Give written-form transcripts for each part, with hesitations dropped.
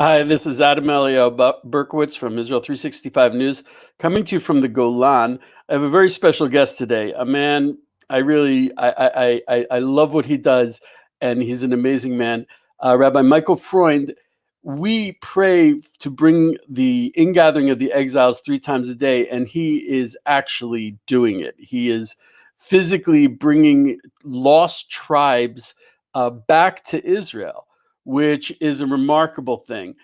Hi, this is Adam Elio Berkowitz from Israel 365 News, coming to you from the Golan. I have a very special guest today, a man I really I love what he does, and he's an amazing man. Rabbi Michael Freund. We pray to bring the ingathering of the exiles 3 times a day, and he is actually doing it. He is physically bringing lost tribes back to Israel, which is a remarkable thing.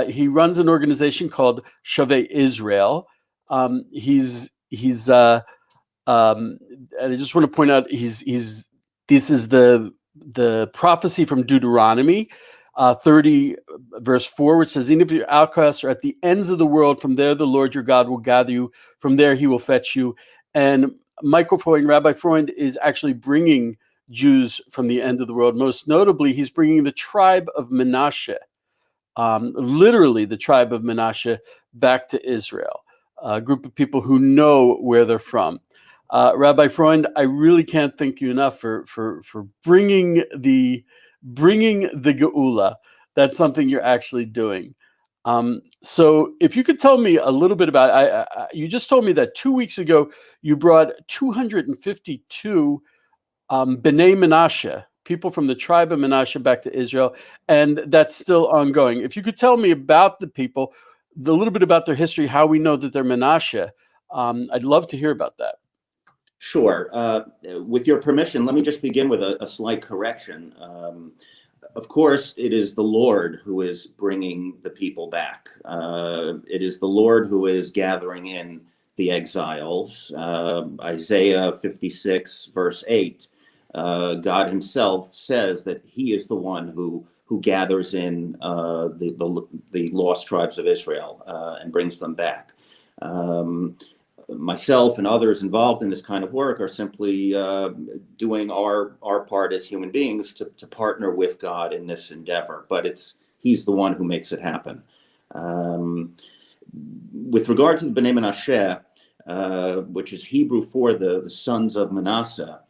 He runs an organization called Shavei Israel. He's and I just want to point out he's this is the prophecy from Deuteronomy 30 verse 4, which says, "Even if your outcasts are at the ends of the world, from there the Lord your God will gather you. From there he will fetch you." And Michael Freund, Rabbi Freund, is actually bringing Jews from the end of the world. Most notably, he's bringing the tribe of Menashe, literally the tribe of Menashe, back to Israel, a group of people who know where they're from. Rabbi Freund, I really can't thank you enough for bringing the Geula. That's something you're actually doing. So if you could tell me a little bit about, you just told me that 2 weeks ago you brought 252 B'nai Menashe, people from the tribe of Menashe, back to Israel, and that's still ongoing. If you could tell me about the people, a little bit about their history, how we know that they're Menashe, I'd love to hear about that. Sure. With your permission, let me just begin with a slight correction. Of course, it is the Lord who is bringing the people back. It is the Lord who is gathering in the exiles. Isaiah 56, verse 8, God himself says that he is the one who gathers in the lost tribes of Israel and brings them back. Myself and others involved in this kind of work are simply doing our part as human beings to partner with God in this endeavor, but he's the one who makes it happen. With regard to the B'nai Menashe, which is Hebrew for the sons of Manasseh,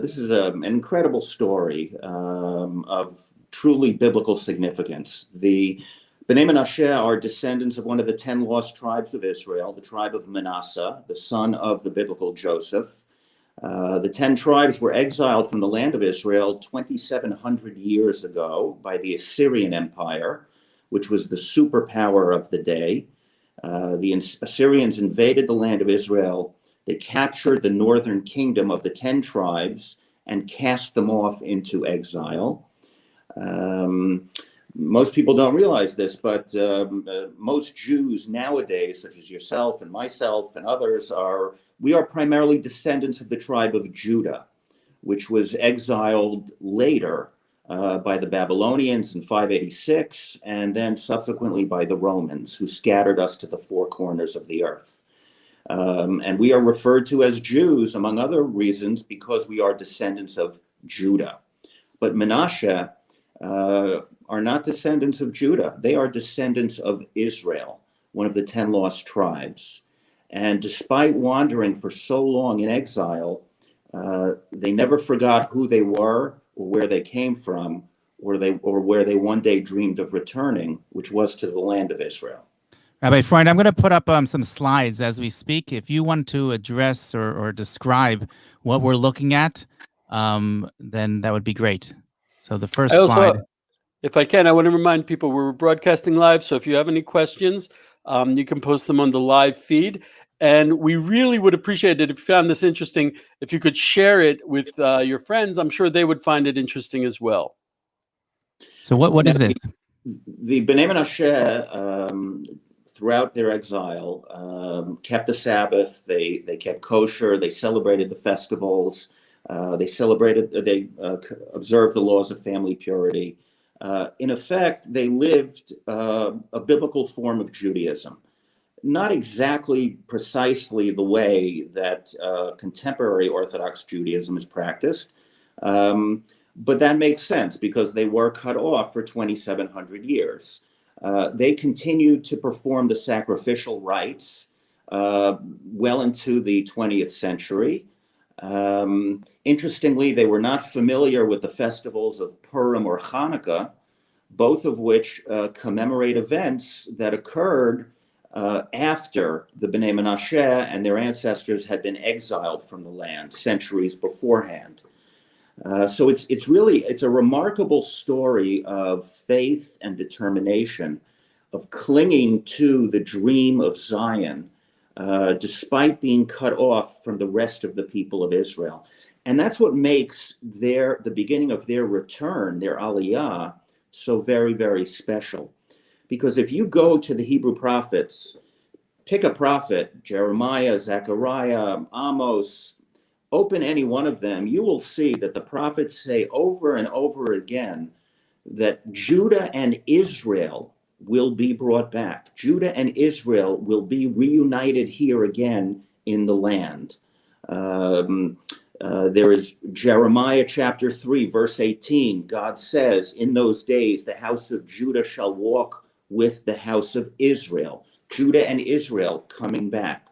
this is an incredible story of truly biblical significance. The B'nai Menashe are descendants of one of the 10 lost tribes of Israel, the tribe of Manasseh, the son of the biblical Joseph. The 10 tribes were exiled from the land of Israel 2,700 years ago by the Assyrian Empire, which was the superpower of the day. The Assyrians invaded the land of Israel. They captured the northern kingdom of the 10 tribes and cast them off into exile. Most people don't realize this, but most Jews nowadays, such as yourself and myself and others, we are primarily descendants of the tribe of Judah, which was exiled later by the Babylonians in 586, and then subsequently by the Romans, who scattered us to the four corners of the earth. And we are referred to as Jews, among other reasons, because we are descendants of Judah. But Menashe are not descendants of Judah. They are descendants of Israel, one of the 10 lost tribes. And despite wandering for so long in exile, they never forgot who they were or where they came from, or where they one day dreamed of returning, which was to the land of Israel. Rabbi Freund, I'm going to put up some slides as we speak. If you want to address or describe what we're looking at, then that would be great. So the first slide. If I can, I want to remind people we're broadcasting live, so if you have any questions, you can post them on the live feed. And we really would appreciate it if you found this interesting, if you could share it with your friends. I'm sure they would find it interesting as well. So what is this? The B'nai Menashe, throughout their exile, kept the Sabbath, they kept kosher, they celebrated the festivals, they observed the laws of family purity. In effect, they lived a biblical form of Judaism. Not exactly precisely the way that contemporary Orthodox Judaism is practiced, but that makes sense because they were cut off for 2,700 years. They continued to perform the sacrificial rites well into the 20th century. Interestingly, they were not familiar with the festivals of Purim or Hanukkah, both of which commemorate events that occurred after the Bnei Menashe and their ancestors had been exiled from the land centuries beforehand. So it's a remarkable story of faith and determination, of clinging to the dream of Zion, despite being cut off from the rest of the people of Israel. And that's what makes the beginning of their return, their aliyah, so very, very special. Because if you go to the Hebrew prophets, pick a prophet, Jeremiah, Zechariah, Amos, open any one of them, you will see that the prophets say over and over again that Judah and Israel will be brought back. Judah and Israel will be reunited here again in the land. There is Jeremiah chapter 3, verse 18. God says, in those days, the house of Judah shall walk with the house of Israel. Judah and Israel coming back.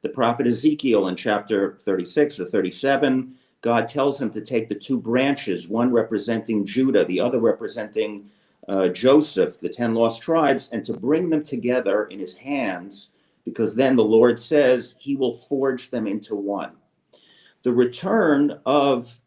The prophet Ezekiel in chapter 36 or 37, God tells him to take the two branches, one representing Judah, the other representing Joseph, the 10 lost tribes, and to bring them together in his hands, because then the Lord says he will forge them into one. The return of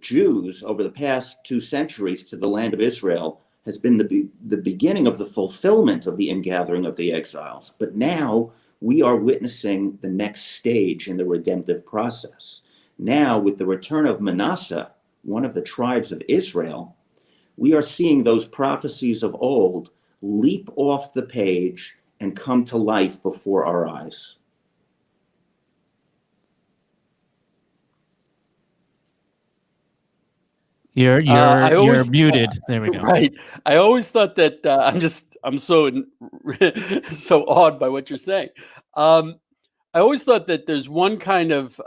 Jews over the past 2 centuries to the land of Israel has been the beginning of the fulfillment of the ingathering of the exiles. But now we are witnessing the next stage in the redemptive process. Now, with the return of Menashe, one of the tribes of Israel, we are seeing those prophecies of old leap off the page and come to life before our eyes. You're muted. There we go. Right. I always thought that I'm so so awed by what you're saying. I always thought that there's one kind of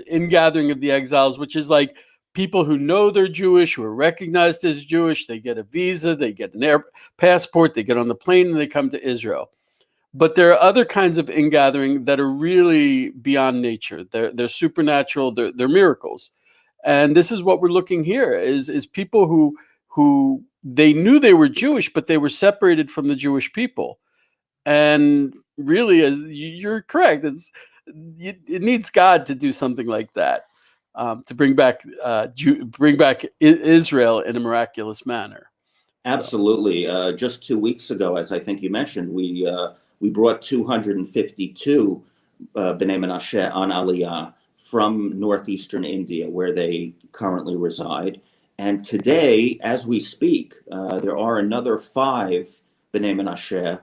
ingathering of the exiles, which is like people who know they're Jewish, who are recognized as Jewish. They get a visa, they get an air passport, they get on the plane, and they come to Israel. But there are other kinds of ingathering that are really beyond nature. They're supernatural. They're miracles. And this is what we're looking here is people who they knew they were Jewish, but they were separated from the Jewish people. And really, you're correct. It needs God to do something like that, to bring back Israel in a miraculous manner. Absolutely. Just 2 weeks ago, as I think you mentioned, we brought 252 Bnei Menashe on Aliyah from northeastern India, where they currently reside. And today, as we speak, there are another 5 Bnei Menashe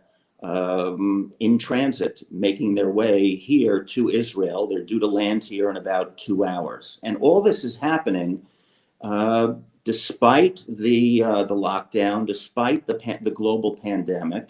in transit, making their way here to Israel. They're due to land here in about 2 hours. And all this is happening despite the lockdown, despite the global pandemic.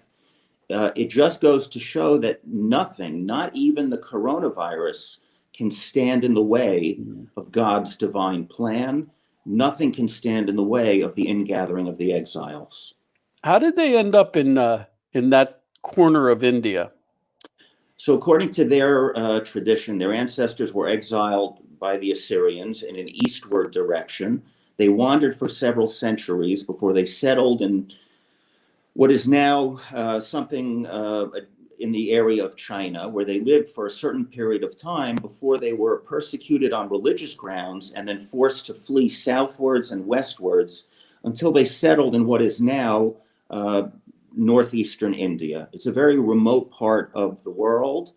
It just goes to show that nothing, not even the coronavirus, can stand in the way of God's divine plan. Nothing can stand in the way of the ingathering of the exiles. How did they end up in that corner of India? So according to their tradition, their ancestors were exiled by the Assyrians in an eastward direction. They wandered for several centuries before they settled in what is now something in the area of China, where they lived for a certain period of time before they were persecuted on religious grounds and then forced to flee southwards and westwards until they settled in what is now northeastern India. It's a very remote part of the world,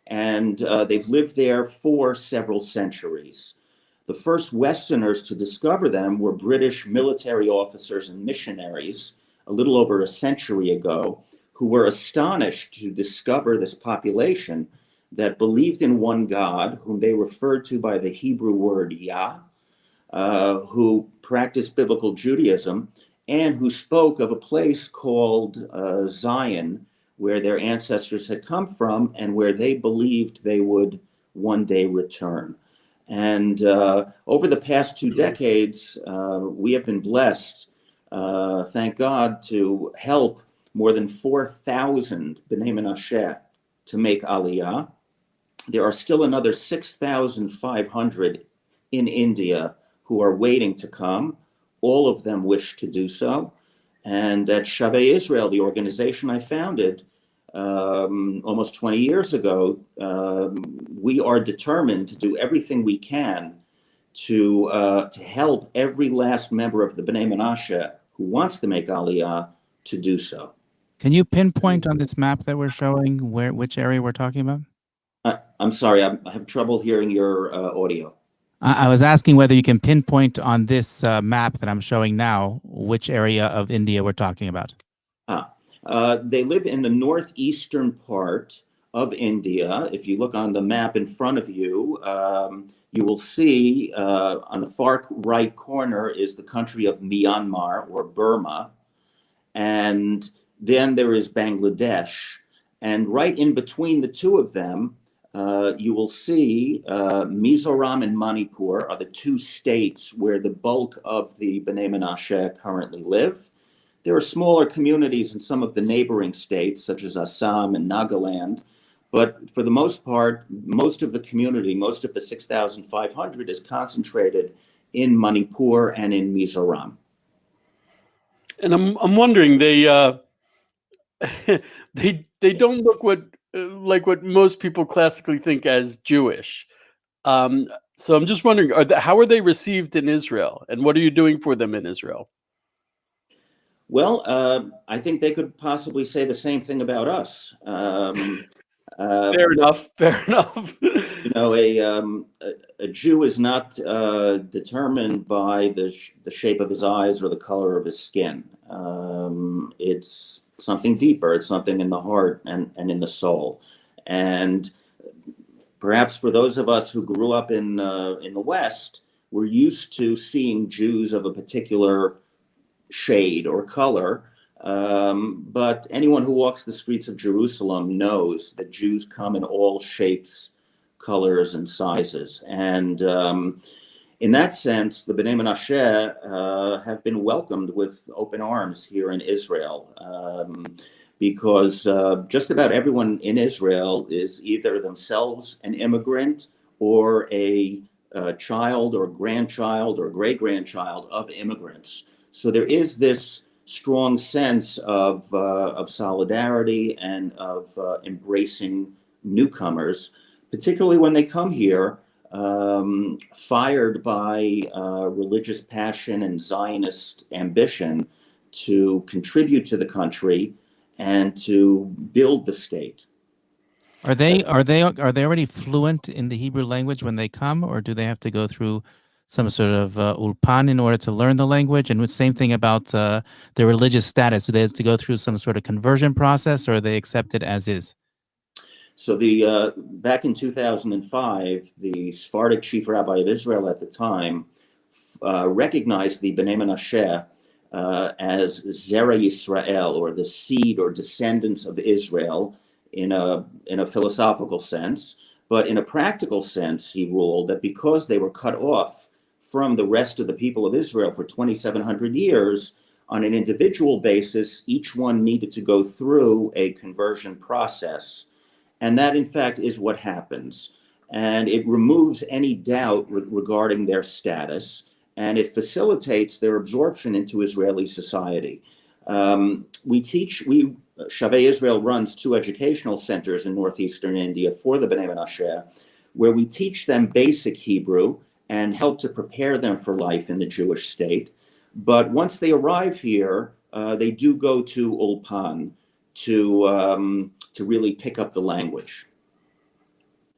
and they've lived there for several centuries. The first Westerners to discover them were British military officers and missionaries a little over a century ago, who were astonished to discover this population that believed in one God, whom they referred to by the Hebrew word Yah, who practiced biblical Judaism, and who spoke of a place called Zion, where their ancestors had come from and where they believed they would one day return. And over the past 2 decades, we have been blessed, thank God, to help more than 4,000 Bnei Menashe to make Aliyah. There are still another 6,500 in India who are waiting to come. All of them wish to do so. And at Shavei Israel, the organization I founded almost 20 years ago, we are determined to do everything we can to help every last member of the Bnei Menashe who wants to make Aliyah to do so. Can you pinpoint on this map that we're showing which area we're talking about? I'm sorry, I have trouble hearing your audio. I was asking whether you can pinpoint on this map that I'm showing now which area of India we're talking about. They live in the northeastern part of India. If you look on the map in front of you, you will see on the far right corner is the country of Myanmar or Burma. And then there is Bangladesh. And right in between the two of them, you will see Mizoram and Manipur are the two states where the bulk of the Bnei Menashe currently live. There are smaller communities in some of the neighboring states, such as Assam and Nagaland. But for the most part, most of the community, most of the 6,500 is concentrated in Manipur and in Mizoram. And I'm wondering, they they don't look like what most people classically think as Jewish. So I'm just wondering, how are they received in Israel, and what are you doing for them in Israel? Well, I think they could possibly say the same thing about us. Fair enough. Fair enough. You know, a Jew is not determined by the shape of his eyes or the color of his skin. It's something deeper. It's something in the heart and in the soul. And perhaps for those of us who grew up in the West, we're used to seeing Jews of a particular shade or color. But anyone who walks the streets of Jerusalem knows that Jews come in all shapes, colors, and sizes. And in that sense, the Bnei Menashe have been welcomed with open arms here in Israel, because just about everyone in Israel is either themselves an immigrant or a child or grandchild or great-grandchild of immigrants. So there is this strong sense of solidarity and of embracing newcomers, particularly when they come here fired by religious passion and Zionist ambition to contribute to the country and to build the state. Are they already fluent in the Hebrew language when they come, or do they have to go through some sort of ulpan in order to learn the language? And the same thing about their religious status. Do they have to go through some sort of conversion process, or are they accepted as is? So back in 2005, the Sephardic chief rabbi of Israel at the time recognized the Bnei Menashe as Shavei Israel, or the seed or descendants of Israel, in a philosophical sense. But in a practical sense, he ruled that because they were cut off from the rest of the people of Israel for 2,700 years, on an individual basis, each one needed to go through a conversion process. And that, in fact, is what happens. And it removes any doubt regarding their status, and it facilitates their absorption into Israeli society. Shavei Israel runs 2 educational centers in northeastern India for the Bnei Menashe, where we teach them basic Hebrew and help to prepare them for life in the Jewish state. But once they arrive here, they do go to Ulpan to really pick up the language.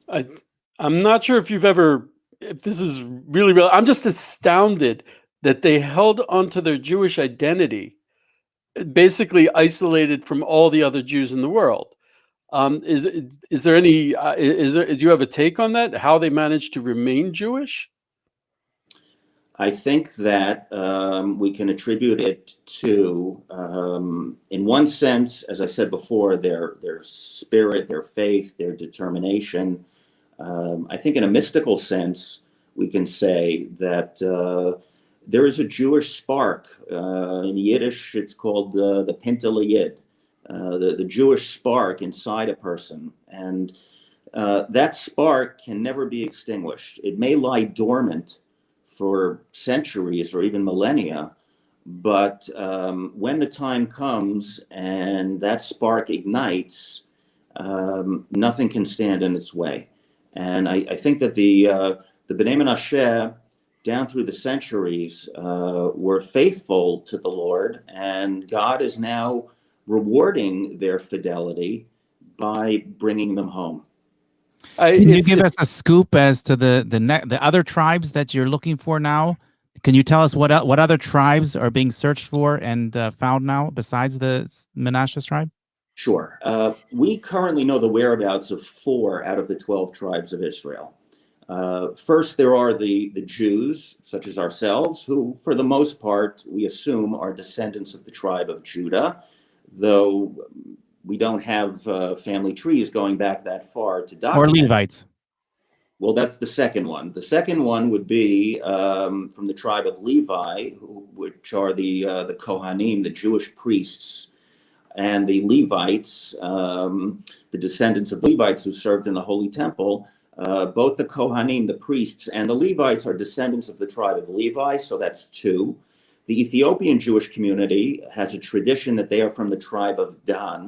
I'm not sure if this is really real. I'm just astounded that they held onto their Jewish identity, basically isolated from all the other Jews in the world. Is there any? Do you have a take on that? How they managed to remain Jewish? I think that we can attribute it to, in one sense, as I said before, their spirit, their faith, their determination. I think in a mystical sense, we can say that there is a Jewish spark. In Yiddish, it's called the Pinta L'Yid, the Jewish spark inside a person. And that spark can never be extinguished. It may lie dormant for centuries or even millennia, But when the time comes and that spark ignites, nothing can stand in its way. And I think that the Bnei Menashe, down through the centuries, were faithful to the Lord, and God is now rewarding their fidelity by bringing them home. Can you give us a scoop as to the other tribes that you're looking for now? Can you tell us what other tribes are being searched for and found now besides the Menashe tribe? Sure. We currently know the whereabouts of 4 out of the 12 tribes of Israel. First, there are the Jews, such as ourselves, who, for the most part, we assume are descendants of the tribe of Judah, though we don't have family trees going back that far to document. Or Levites. Well, that's the second one. The second one would be from the tribe of Levi, which are the Kohanim, the Jewish priests, and the Levites, the descendants of Levites who served in the Holy Temple. Both the Kohanim, the priests, and the Levites are descendants of the tribe of Levi, so that's 2. The Ethiopian Jewish community has a tradition that they are from the tribe of Dan.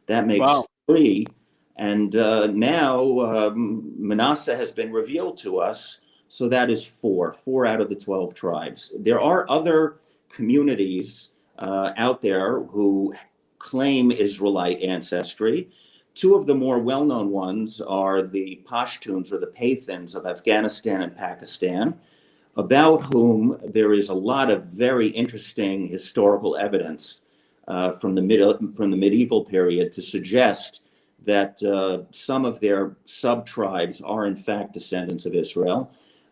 That makes 3. And now Manasseh has been revealed to us, so that is 4 out of the 12 tribes. There are other communities out there who claim Israelite ancestry. 2 of the more well-known ones are the Pashtuns or the Pathans of Afghanistan and Pakistan, about whom there is a lot of very interesting historical evidence from the medieval period to suggest that some of their sub-tribes are in fact descendants of Israel.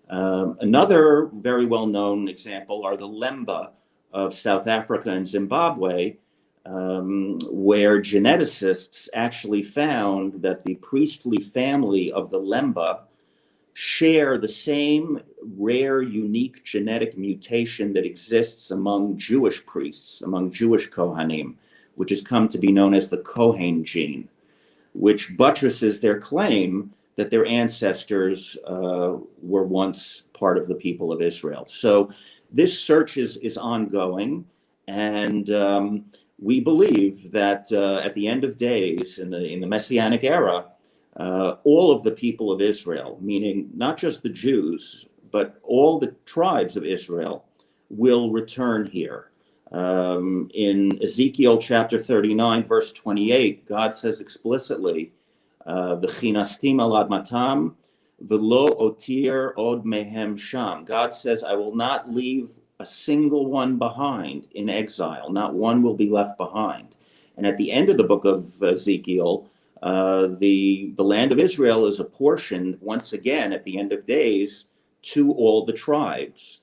Another very well-known example are the Lemba of South Africa and Zimbabwe, where geneticists actually found that the priestly family of the Lemba share the same rare, unique genetic mutation that exists among Jewish priests, among Jewish Kohanim, which has come to be known as the Kohen gene, which buttresses their claim that their ancestors were once part of the people of Israel. So this search is ongoing, and we believe that at the end of days, in the Messianic era, all of the people of Israel, meaning not just the Jews, but all the tribes of Israel, will return here. In Ezekiel chapter 39, verse 28, God says explicitly, "V'chinastim al admatam, v'lo otir od mehem sham." God says, I will not leave a single one behind in exile. Not one will be left behind. And at the end of the book of Ezekiel, the land of Israel is apportioned once again at the end of days to all the tribes.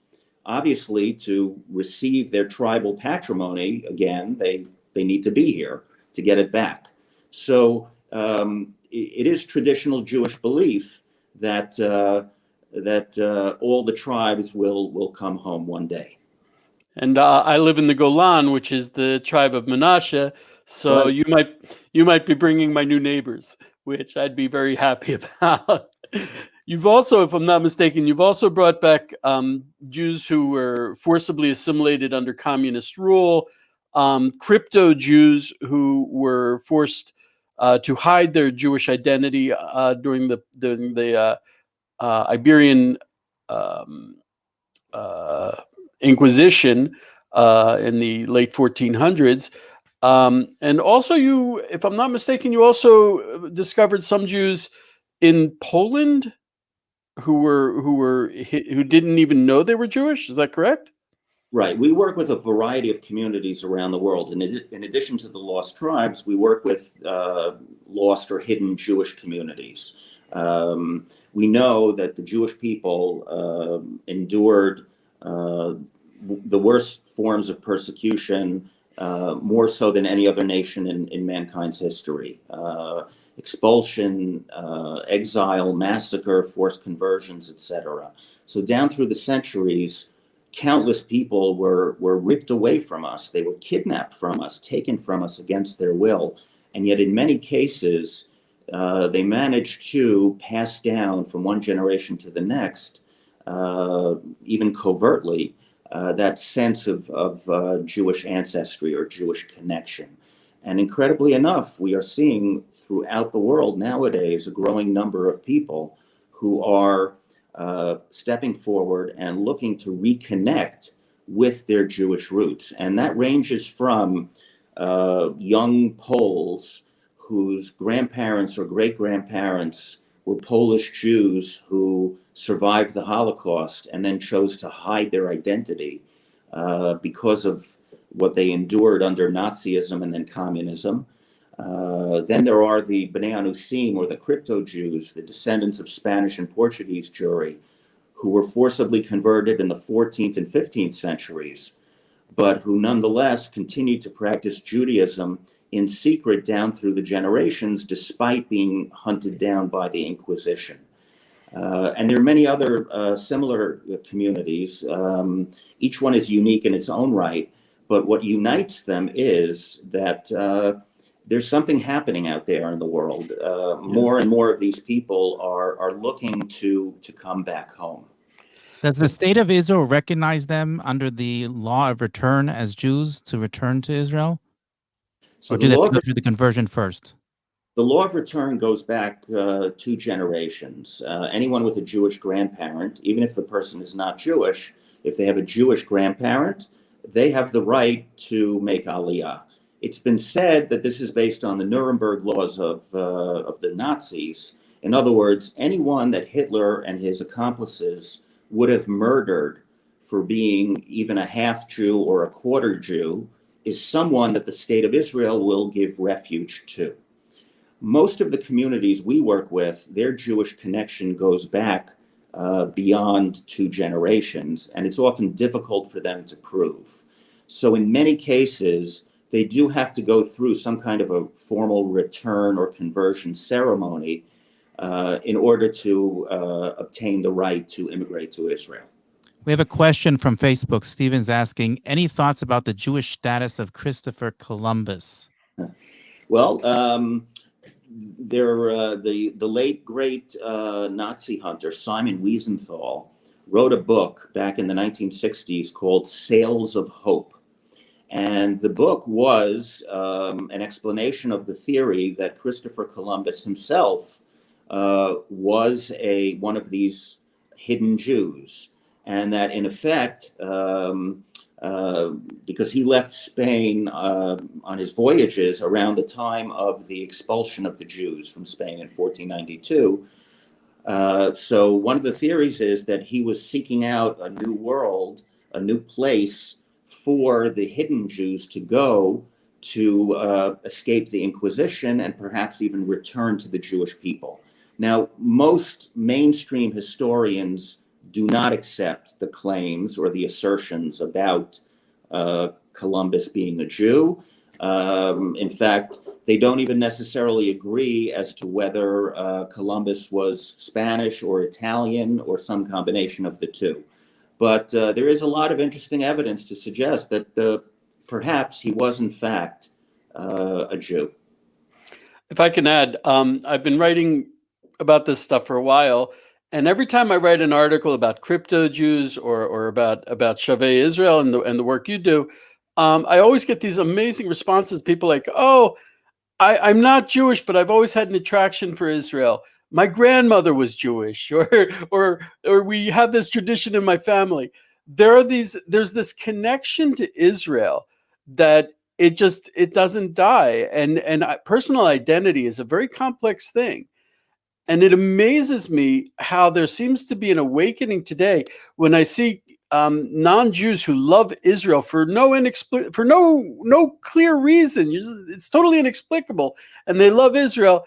Obviously, to receive their tribal patrimony again, they need to be here to get it back. So it is traditional Jewish belief that all the tribes will come home one day. And I live in the Golan, which is the tribe of Menashe. So right. you might be bringing my new neighbors, which I'd be very happy about. You've also, if I'm not mistaken, you've also brought back Jews who were forcibly assimilated under communist rule, crypto Jews who were forced to hide their Jewish identity during the Iberian Inquisition in the late 1400s. And also you, if I'm not mistaken, you also discovered some Jews in Poland who didn't even know they were Jewish. Is that correct? Right. We work with a variety of communities around the world. And in addition to the lost tribes, we work with lost or hidden Jewish communities. We know that the Jewish people endured the worst forms of persecution, more so than any other nation in mankind's history. Expulsion, exile, massacre, forced conversions, etc. So down through the centuries, countless people were ripped away from us. They were kidnapped from us, taken from us against their will. And yet in many cases, they managed to pass down from one generation to the next, even covertly, that sense of Jewish ancestry or Jewish connection. And incredibly enough, we are seeing throughout the world nowadays a growing number of people who are stepping forward and looking to reconnect with their Jewish roots. And that ranges from young Poles whose grandparents or great-grandparents were Polish Jews who survived the Holocaust and then chose to hide their identity because of what they endured under Nazism and then communism. Then there are the Bnei Anusim, or the crypto Jews, the descendants of Spanish and Portuguese Jewry, who were forcibly converted in the 14th and 15th centuries, but who nonetheless continued to practice Judaism in secret down through the generations, despite being hunted down by the Inquisition. And there are many other similar communities. Each one is unique in its own right, but what unites them is that there's something happening out there in the world. More and more of these people are looking to come back home. Does the state of Israel recognize them under the law of return as Jews to return to Israel? So or do they have to go through the conversion first? The law of return goes back 2 generations. Anyone with a Jewish grandparent, even if the person is not Jewish, if they have a Jewish grandparent, they have the right to make aliyah. It's been said that this is based on the Nuremberg laws of the Nazis. In other words, anyone that Hitler and his accomplices would have murdered for being even a half Jew or a quarter Jew is someone that the state of Israel will give refuge to. Most of the communities we work with, their Jewish connection goes back beyond 2 generations, and it's often difficult for them to prove. So in many cases, they do have to go through some kind of a formal return or conversion ceremony in order to obtain the right to immigrate to Israel. We have a question from Facebook. Stephen's asking, any thoughts about the Jewish status of Christopher Columbus? Well, the late great Nazi hunter Simon Wiesenthal wrote a book back in the 1960s called Sails of Hope. And the book was an explanation of the theory that Christopher Columbus himself was one of these hidden Jews. And that in effect, because he left Spain on his voyages around the time of the expulsion of the Jews from Spain in 1492. So one of the theories is that he was seeking out a new world, a new place for the hidden Jews to go to escape the Inquisition and perhaps even return to the Jewish people. Now, most mainstream historians do not accept the claims or the assertions about Columbus being a Jew. In fact, they don't even necessarily agree as to whether Columbus was Spanish or Italian or some combination of the two. But there is a lot of interesting evidence to suggest that perhaps he was in fact a Jew. If I can add, I've been writing about this stuff for a while, and every time I write an article about crypto Jews or about Shavei Israel and the work you do, I always get these amazing responses. People like, "Oh, I'm not Jewish, but I've always had an attraction for Israel. My grandmother was Jewish," or we have this tradition in my family. There's this connection to Israel that it doesn't die, and personal identity is a very complex thing. And it amazes me how there seems to be an awakening today when I see non-Jews who love Israel for no clear reason. It's totally inexplicable, and they love Israel.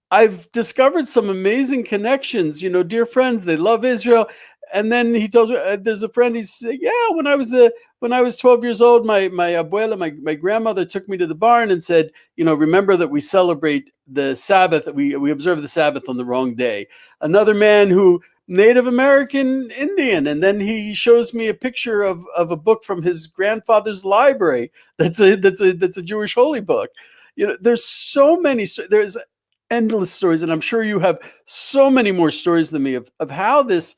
I've discovered some amazing connections. Dear friends, they love Israel. And then he tells me, there's a friend. He said, "Yeah, when I was 12 years old, my abuela, my grandmother, took me to the barn and said, remember that we celebrate the Sabbath. We observe the Sabbath on the wrong day." Another man who Native American Indian, and then he shows me a picture of a book from his grandfather's library. That's a Jewish holy book. There's endless stories, and I'm sure you have so many more stories than me of how this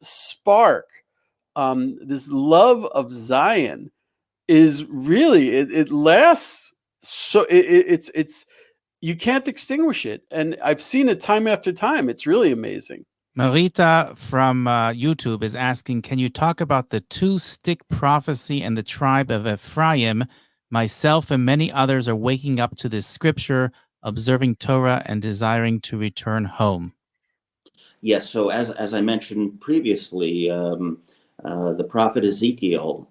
spark this love of Zion is really it lasts. So it's you can't extinguish it, and I've seen it time after time. It's really amazing. Marita from YouTube is asking, can you talk about the two-stick prophecy and the tribe of Ephraim? Myself and many others are waking up to this scripture, observing Torah, and desiring to return home. Yes, so as I mentioned previously, the prophet Ezekiel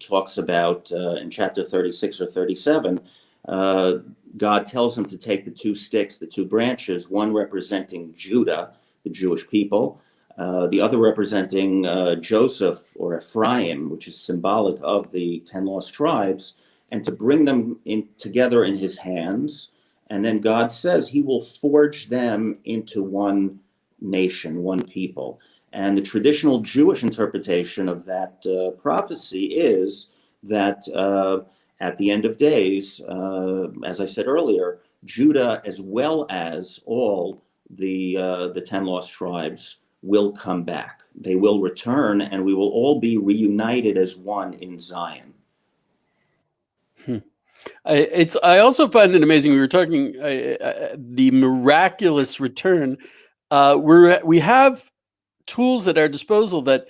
talks about in chapter 36 or 37, God tells him to take the two sticks, the two branches, one representing Judah, the Jewish people, the other representing Joseph or Ephraim, which is symbolic of the 10 lost tribes, and to bring them together in his hands. And then God says he will forge them into one nation, one people. And the traditional Jewish interpretation of that prophecy is that at the end of days, as I said earlier, Judah, as well as all the 10 lost tribes, will come back. They will return, and we will all be reunited as one in Zion. I also find it amazing. We were talking the miraculous return. We have tools at our disposal that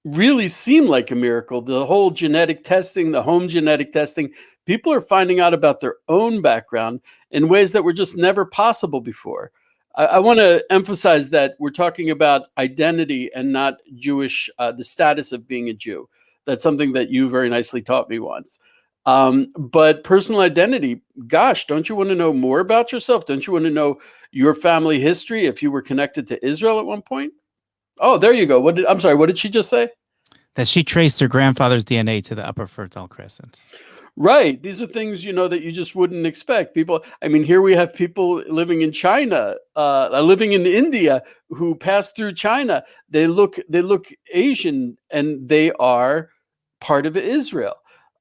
really seem like a miracle. The whole genetic testing, the home genetic testing, people are finding out about their own background in ways that were just never possible before. I want to emphasize that we're talking about identity and not Jewish, the status of being a Jew. That's something that you very nicely taught me once. But personal identity, gosh, don't you want to know more about yourself? Don't you want to know your family history if you were connected to Israel at one point? Oh, there you go. I'm sorry, what did she just say? That she traced her grandfather's DNA to the Upper Fertile Crescent. Right. These are things, that you just wouldn't expect. People, I mean, here we have people living in China, living in India, who pass through China. They look Asian, and they are part of Israel.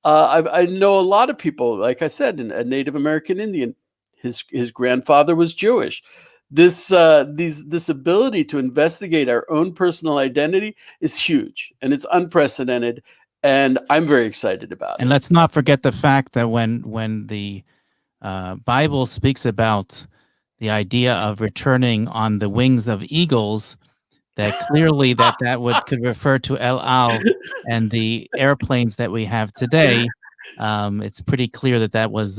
I know a lot of people, like I said, a Native American Indian. His grandfather was Jewish. This ability to investigate our own personal identity is huge, and it's unprecedented. And I'm very excited about it. And let's not forget the fact that when the Bible speaks about the idea of returning on the wings of eagles, that clearly that could refer to El Al and the airplanes that we have today. It's pretty clear that was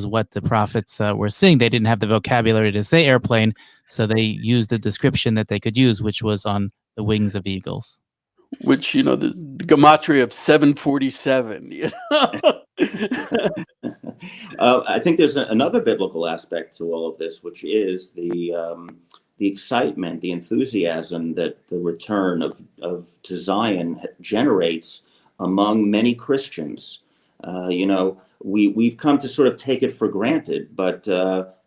what the prophets were seeing. They didn't have the vocabulary to say airplane, so they used the description that they could use, which was on the wings of eagles. Which, the gematria of 747. I think there's another biblical aspect to all of this, which is the excitement, the enthusiasm that the return to Zion generates among many Christians. We've come to sort of take it for granted, but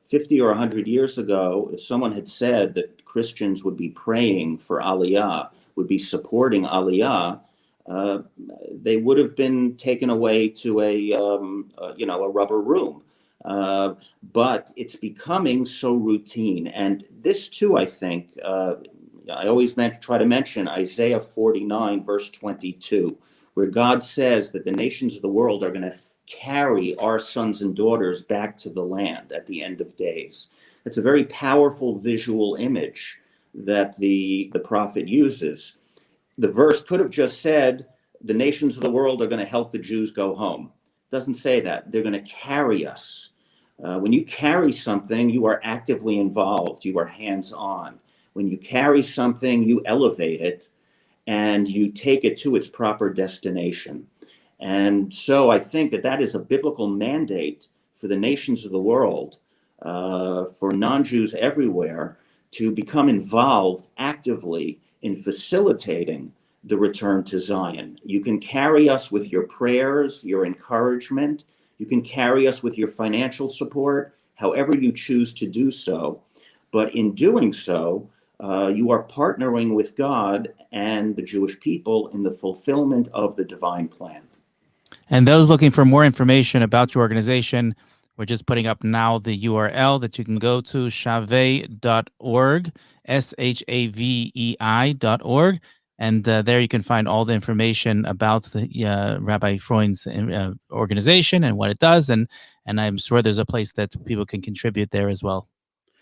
50 or 100 years ago, if someone had said that Christians would be praying for Aliyah, would be supporting Aliyah, they would have been taken away to a rubber room. But it's becoming so routine. And this too, I think, I always try to mention Isaiah 49, verse 22, where God says that the nations of the world are going to carry our sons and daughters back to the land at the end of days. It's a very powerful visual image that the prophet uses. The verse could have just said, the nations of the world are going to help the Jews go home. It doesn't say that. They're going to carry us. When you carry something, you are actively involved. You are hands-on. When you carry something, you elevate it and you take it to its proper destination. And so I think that is a biblical mandate for the nations of the world, for non-Jews everywhere, to become involved actively in facilitating the return to Zion. You can carry us with your prayers, your encouragement. You can carry us with your financial support, however you choose to do so. But in doing so, you are partnering with God and the Jewish people in the fulfillment of the divine plan. And those looking for more information about your organization, we're just putting up now the URL that you can go to, shavei.org, SHAVEI.org. And there you can find all the information about the Rabbi Freund's organization and what it does. And I'm sure there's a place that people can contribute there as well.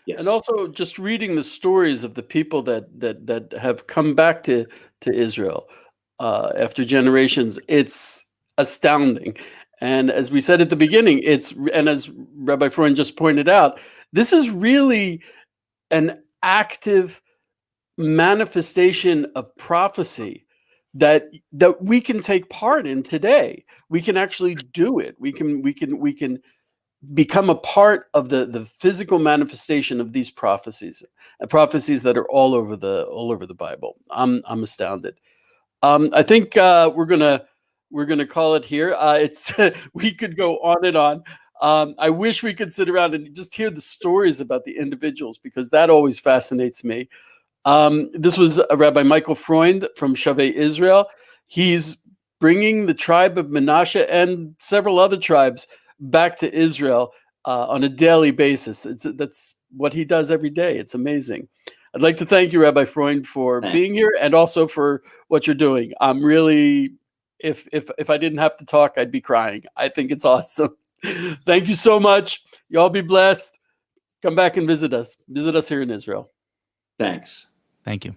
Yes. And also just reading the stories of the people that have come back to Israel after generations, it's astounding. And as we said at the beginning, and as Rabbi Freund just pointed out, this is really an active manifestation of prophecy that we can take part in today. We can actually do it. We can become a part of the physical manifestation of these prophecies, and prophecies that are all over the Bible. I'm astounded. I think we're gonna call it here. It's we could go on and on. I wish we could sit around and just hear the stories about the individuals, because that always fascinates me. This was Rabbi Michael Freund from Shavei Israel. He's bringing the tribe of Menashe and several other tribes back to Israel on a daily basis. That's what he does every day. It's amazing. I'd like to thank you, Rabbi Freund, for being here, and also for what you're doing. I'm really, if I didn't have to talk, I'd be crying. I think it's awesome. Thank you so much. You all be blessed. Come back and visit us. Visit us here in Israel. Thanks. Thank you.